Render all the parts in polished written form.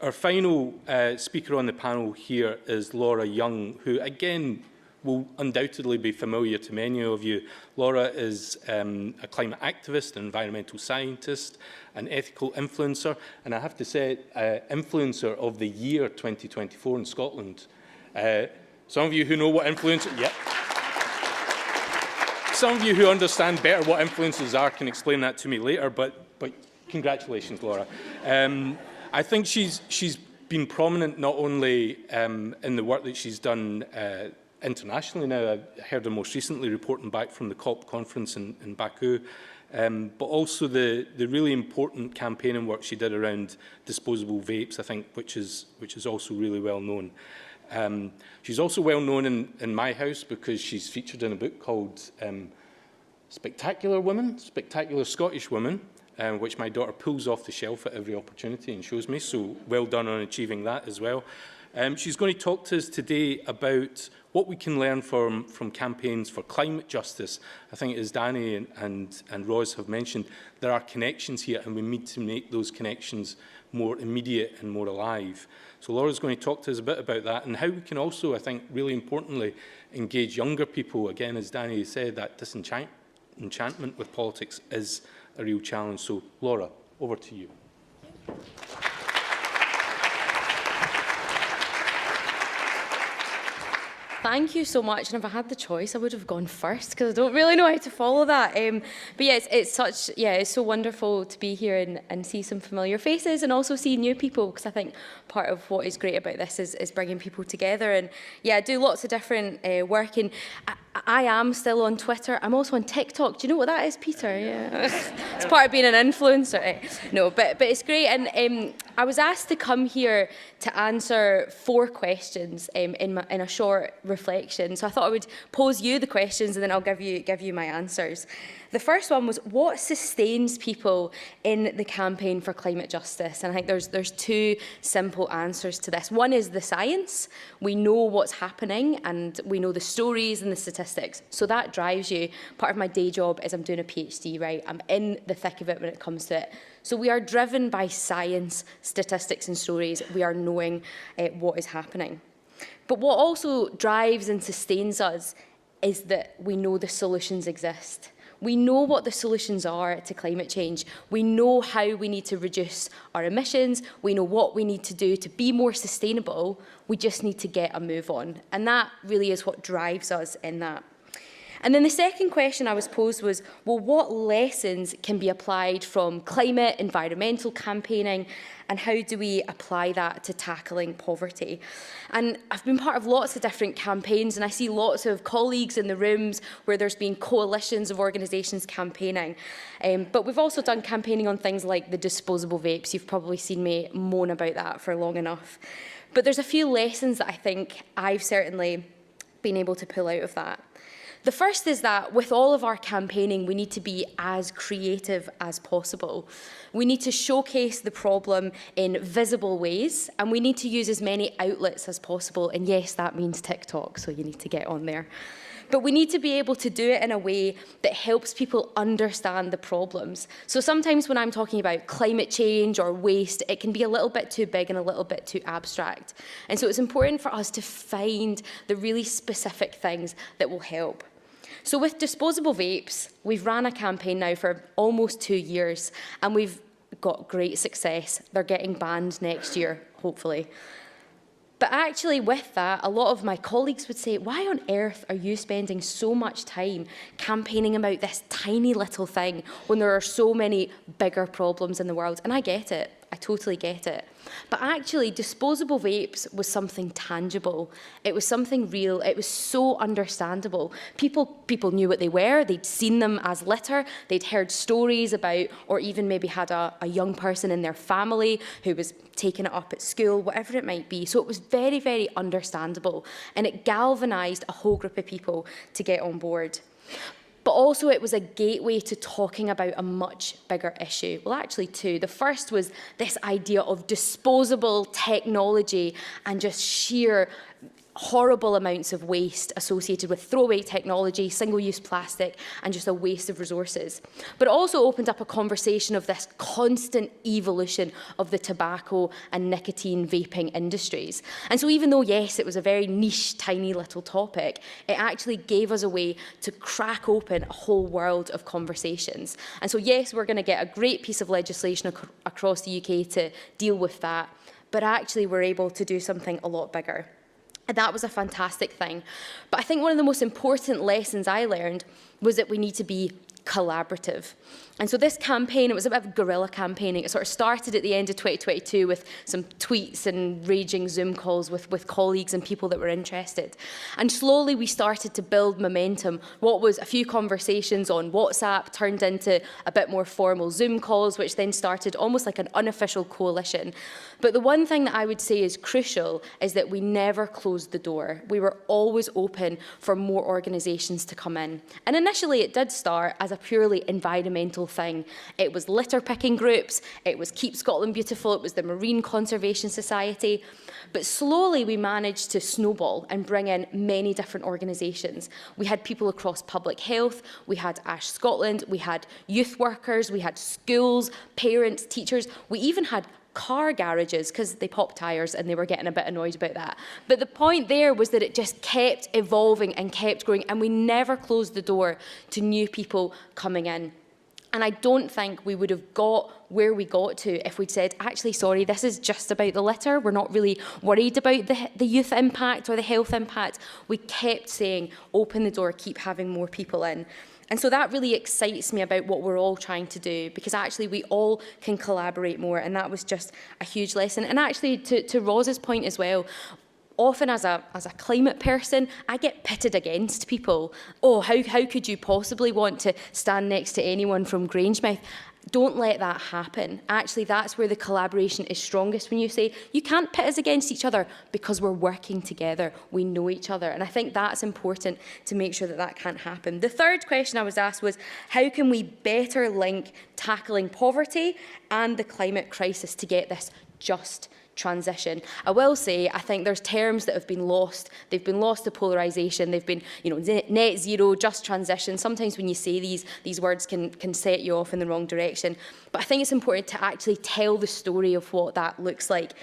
Our final speaker on the panel here is Laura Young, who again will undoubtedly be familiar to many of you. Laura is a climate activist, an environmental scientist, an ethical influencer, and I have to say, Influencer of the Year 2024 in Scotland. Some of you who know what influencer... Yeah. Some of you who understand better what influencers are can explain that to me later, but congratulations, Laura. I think she's been prominent not only in the work that she's done internationally now. I heard her most recently reporting back from the COP conference in Baku, but also the really important campaigning work she did around disposable vapes, I think, which is also really well known. She's also well known in my house because she's featured in a book called Spectacular Women, Spectacular Scottish Women, which my daughter pulls off the shelf at every opportunity and shows me, so well done on achieving that as well. She's going to talk to us today about what we can learn from campaigns for climate justice. I think, as Danny and Roz have mentioned, there are connections here, and we need to make those connections more immediate and more alive. So Laura's going to talk to us a bit about that, and how we can also, I think, really importantly, engage younger people. Again, as Danny said, that disenchantment with politics is a real challenge. So, Laura, over to you. Thank you so much. And if I had the choice, I would have gone first because I don't really know how to follow that. But yeah, it's so wonderful to be here and see some familiar faces and also see new people, because I think part of what is great about this is bringing people together. And yeah, I do lots of different work. And I am still on Twitter. I'm also on TikTok. Do you know what that is, Peter? Yeah, it's part of being an influencer. No, but it's great. And I was asked to come here to answer 4 questions in a short reflection. So I thought I would pose you the questions and then I'll give you my answers. The first one was, what sustains people in the campaign for climate justice? And I think there's 2 simple answers to this. One is the science. We know what's happening and we know the stories and the statistics. So that drives you. Part of my day job is I'm doing a PhD, right? I'm in the thick of it when it comes to it. So we are driven by science, statistics and stories. We are knowing what is happening. But what also drives and sustains us is that we know the solutions exist. We know what the solutions are to climate change. We know how we need to reduce our emissions. We know what we need to do to be more sustainable. We just need to get a move on. And that really is what drives us in that. And then the second question I was posed was, well, what lessons can be applied from climate, environmental campaigning, and how do we apply that to tackling poverty? And I've been part of lots of different campaigns, and I see lots of colleagues in the rooms where there's been coalitions of organisations campaigning. But we've also done campaigning on things like the disposable vapes. You've probably seen me moan about that for long enough. But there's a few lessons that I think I've certainly been able to pull out of that. The first is that with all of our campaigning, we need to be as creative as possible. We need to showcase the problem in visible ways, and we need to use as many outlets as possible. And yes, that means TikTok, so you need to get on there. But we need to be able to do it in a way that helps people understand the problems. So sometimes when I'm talking about climate change or waste, it can be a little bit too big and a little bit too abstract. And so it's important for us to find the really specific things that will help. So with disposable vapes, we've ran a campaign now for almost 2 years, and we've got great success. They're getting banned next year, hopefully. But actually with that, a lot of my colleagues would say, why on earth are you spending so much time campaigning about this tiny little thing when there are so many bigger problems in the world? And I get it. I totally get it. But actually, disposable vapes was something tangible. It was something real. It was so understandable. People knew what they were. They'd seen them as litter. They'd heard stories about, or even maybe had a young person in their family who was taking it up at school, whatever it might be. So it was very, very understandable. And it galvanised a whole group of people to get on board. But also it was a gateway to talking about a much bigger issue. Well, actually 2. The first was this idea of disposable technology and just sheer horrible amounts of waste associated with throwaway technology, single-use plastic, and just a waste of resources. But it also opened up a conversation of this constant evolution of the tobacco and nicotine vaping industries. And so even though, yes, it was a very niche, tiny little topic, it actually gave us a way to crack open a whole world of conversations. And so, yes, we're going to get a great piece of legislation across the UK to deal with that, but actually we're able to do something a lot bigger. And that was a fantastic thing. But I think one of the most important lessons I learned was that we need to be collaborative. And so this campaign, it was a bit of guerrilla campaigning. It sort of started at the end of 2022 with some tweets and raging Zoom calls with colleagues and people that were interested. And slowly we started to build momentum. What was a few conversations on WhatsApp turned into a bit more formal Zoom calls, which then started almost like an unofficial coalition. But the one thing that I would say is crucial is that we never closed the door. We were always open for more organisations to come in. And initially it did start as a purely environmental thing. It was litter picking groups, it was Keep Scotland Beautiful, it was the Marine Conservation Society. But slowly we managed to snowball and bring in many different organisations. We had people across public health, we had Ash Scotland, we had youth workers, we had schools, parents, teachers, we even had car garages because they pop tyres and they were getting a bit annoyed about that. But the point there was that it just kept evolving and kept growing, and we never closed the door to new people coming in. And I don't think we would have got where we got to if we'd said, actually, sorry, this is just about the litter. We're not really worried about the youth impact or the health impact. We kept saying, open the door, keep having more people in. And so that really excites me about what we're all trying to do, because actually we all can collaborate more, and that was just a huge lesson. And actually, to Roz's point as well, often as a climate person, I get pitted against people. Oh, how could you possibly want to stand next to anyone from Grangemouth? Don't let that happen. Actually, that's where the collaboration is strongest, when you say, you can't pit us against each other because we're working together. We know each other. And I think that's important to make sure that that can't happen. The third question I was asked was, how can we better link tackling poverty and the climate crisis to get this just transition? I will say, I think there's terms that have been lost. They've been lost to polarisation. They've been, net zero, just transition. Sometimes when you say these words can set you off in the wrong direction. But I think it's important to actually tell the story of what that looks like.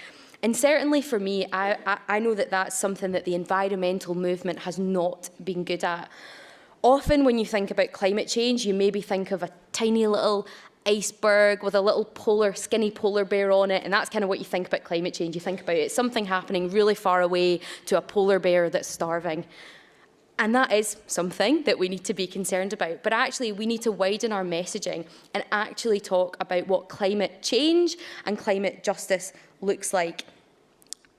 And certainly for me, I know that that's something that the environmental movement has not been good at. Often when you think about climate change, you maybe think of a tiny little iceberg with a little skinny polar bear on it, and that's kind of what you think about climate change. You think about it, something happening really far away to a polar bear that's starving. And that is something that we need to be concerned about. But actually, we need to widen our messaging and actually talk about what climate change and climate justice looks like.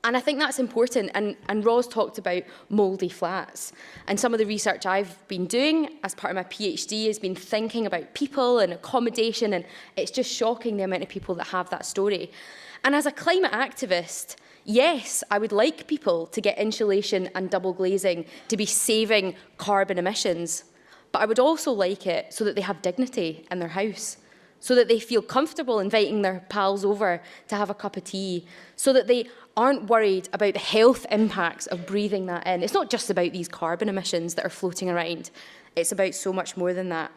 And I think that's important. And Roz talked about mouldy flats. And some of the research I've been doing as part of my PhD has been thinking about people and accommodation. And it's just shocking the amount of people that have that story. And as a climate activist, yes, I would like people to get insulation and double glazing to be saving carbon emissions. But I would also like it so that they have dignity in their house, so that they feel comfortable inviting their pals over to have a cup of tea, so that they aren't worried about the health impacts of breathing that in. It's not just about these carbon emissions that are floating around. It's about so much more than that.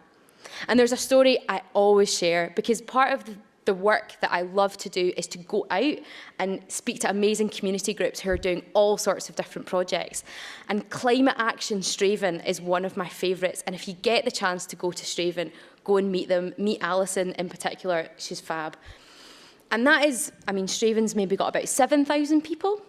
And there's a story I always share, because part of the work that I love to do is to go out and speak to amazing community groups who are doing all sorts of different projects. And Climate Action Straven is one of my favourites. And if you get the chance to go to Straven, go and meet them. Meet Alison in particular. She's fab. And that is, Straven's maybe got about 7,000 people.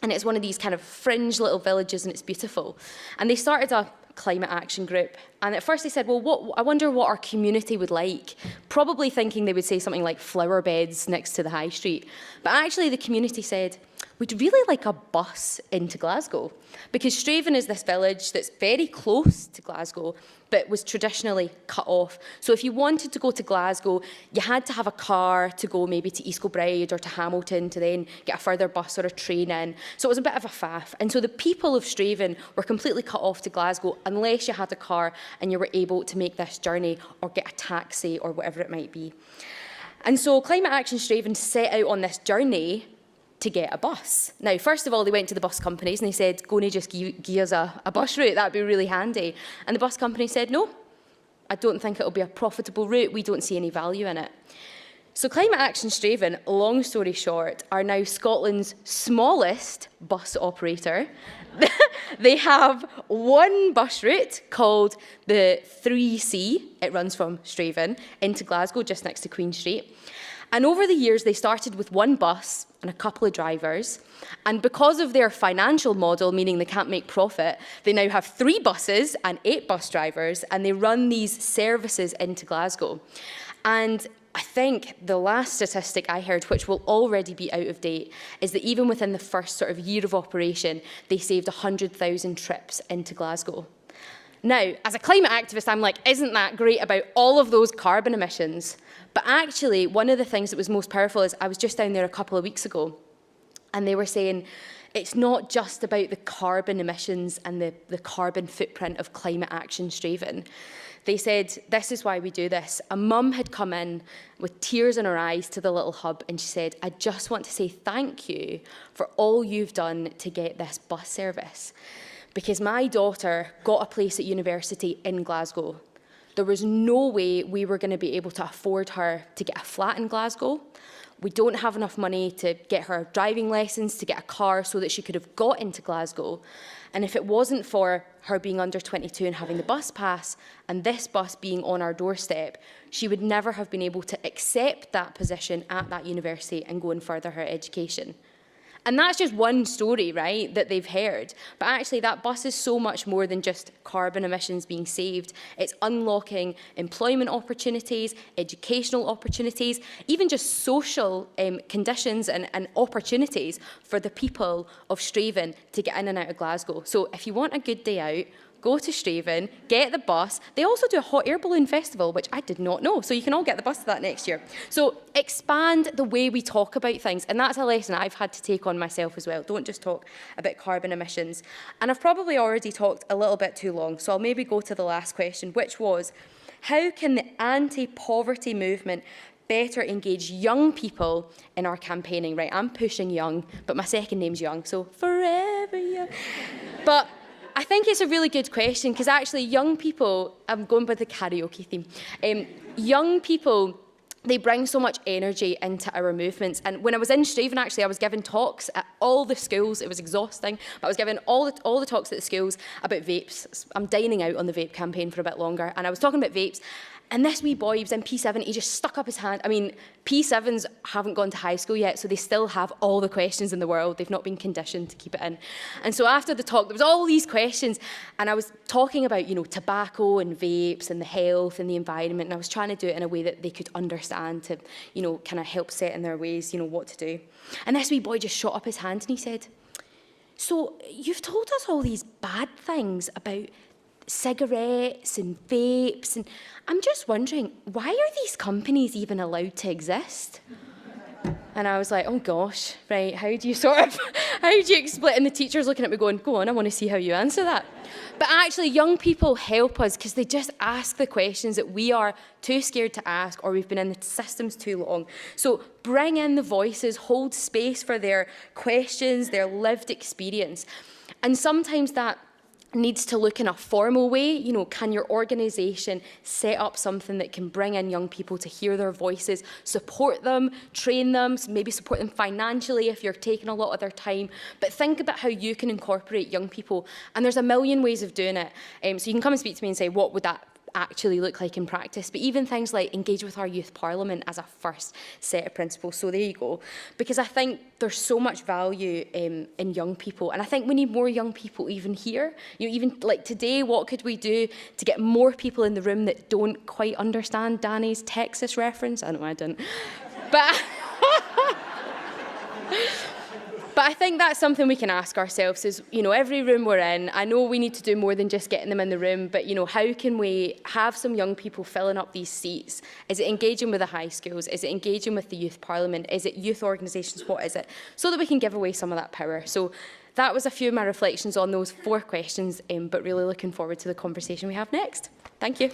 And it's one of these kind of fringe little villages, and it's beautiful. And they started a climate action group. And at first they said, well, I wonder what our community would like. Probably thinking they would say something like flower beds next to the high street. But actually the community said, we'd really like a bus into Glasgow, because Straven is this village that's very close to Glasgow, but was traditionally cut off. So if you wanted to go to Glasgow, you had to have a car to go maybe to East Kilbride or to Hamilton to then get a further bus or a train in. So it was a bit of a faff. And so the people of Straven were completely cut off to Glasgow unless you had a car and you were able to make this journey or get a taxi or whatever it might be. And so Climate Action Straven set out on this journey to get a bus. Now, first of all, they went to the bus companies and they said, go and just give us a bus route, that'd be really handy. And the bus company said, no, I don't think it'll be a profitable route, we don't see any value in it. So Climate Action Straven, long story short, are now Scotland's smallest bus operator. They have one bus route called the 3C. It runs from Straven into Glasgow, just next to Queen Street. And over the years, they started with one bus and a couple of drivers. And because of their financial model, meaning they can't make profit, they now have 3 buses and 8 bus drivers, and they run these services into Glasgow. And I think the last statistic I heard, which will already be out of date, is that even within the first sort of year of operation, they saved 100,000 trips into Glasgow. Now, as a climate activist, I'm like, isn't that great about all of those carbon emissions? But actually, one of the things that was most powerful is I was just down there a couple of weeks ago, and they were saying it's not just about the carbon emissions and the carbon footprint of Climate Action Straven. They said, this is why we do this. A mum had come in with tears in her eyes to the little hub, and she said, I just want to say thank you for all you've done to get this bus service. Because my daughter got a place at university in Glasgow. There was no way we were going to be able to afford her to get a flat in Glasgow. We don't have enough money to get her driving lessons, to get a car so that she could have got into Glasgow. And if it wasn't for her being under 22 and having the bus pass, and this bus being on our doorstep, she would never have been able to accept that position at that university and go and further her education. And that's just one story, right, that they've heard. But actually, that bus is so much more than just carbon emissions being saved. It's unlocking employment opportunities, educational opportunities, even just social conditions and opportunities for the people of Straven to get in and out of Glasgow. So if you want a good day out, go to Straven, get the bus. They also do a hot air balloon festival, which I did not know. So you can all get the bus to that next year. So expand the way we talk about things. And that's a lesson I've had to take on myself as well. Don't just talk about carbon emissions. And I've probably already talked a little bit too long. So I'll maybe go to the last question, which was, how can the anti-poverty movement better engage young people in our campaigning? Right, I'm pushing young, but my second name's Young, so forever young. But I think it's a really good question, because actually young people, I'm going by the karaoke theme, young people, they bring so much energy into our movements. And when I was in Straven, actually, I was giving talks at all the schools. It was exhausting, but I was giving all the talks at the schools about vapes. I'm dining out on the vape campaign for a bit longer, and I was talking about vapes. And this wee boy, he was in P7, he just stuck up his hand. I mean, P7s haven't gone to high school yet, so they still have all the questions in the world. They've not been conditioned to keep it in. And so after the talk, there was all these questions, and I was talking about, you know, tobacco and vapes and the health and the environment, and I was trying to do it in a way that they could understand to, you know, kind of help set in their ways, you know, what to do. And this wee boy just shot up his hand and he said, so you've told us all these bad things about cigarettes and vapes, and I'm just wondering, why are these companies even allowed to exist? And I was like, oh gosh, right, how do you explain? And the teacher's looking at me going, go on, I want to see how you answer that. But actually, young people help us because they just ask the questions that we are too scared to ask, or we've been in the systems too long. So bring in the voices, hold space for their questions, their lived experience. And sometimes that needs to look in a formal way. You know, can your organisation set up something that can bring in young people to hear their voices, support them, train them, maybe support them financially if you're taking a lot of their time, but think about how you can incorporate young people. And there's a million ways of doing it. So you can come and speak to me and say, what would that actually look like in practice? But even things like engage with our youth parliament as a first set of principles. So there you go. Because I think there's so much value in young people, and I think we need more young people even here. You know, even like today, what could we do to get more people in the room that don't quite understand Danny's Texas reference? I know I didn't, but But I think that's something we can ask ourselves is, you know, every room we're in, I know we need to do more than just getting them in the room, but, you know, how can we have some young people filling up these seats? Is it engaging with the high schools? Is it engaging with the youth parliament? Is it youth organisations? What is it? So that we can give away some of that power. So that was a few of my reflections on those 4 questions, but really looking forward to the conversation we have next. Thank you.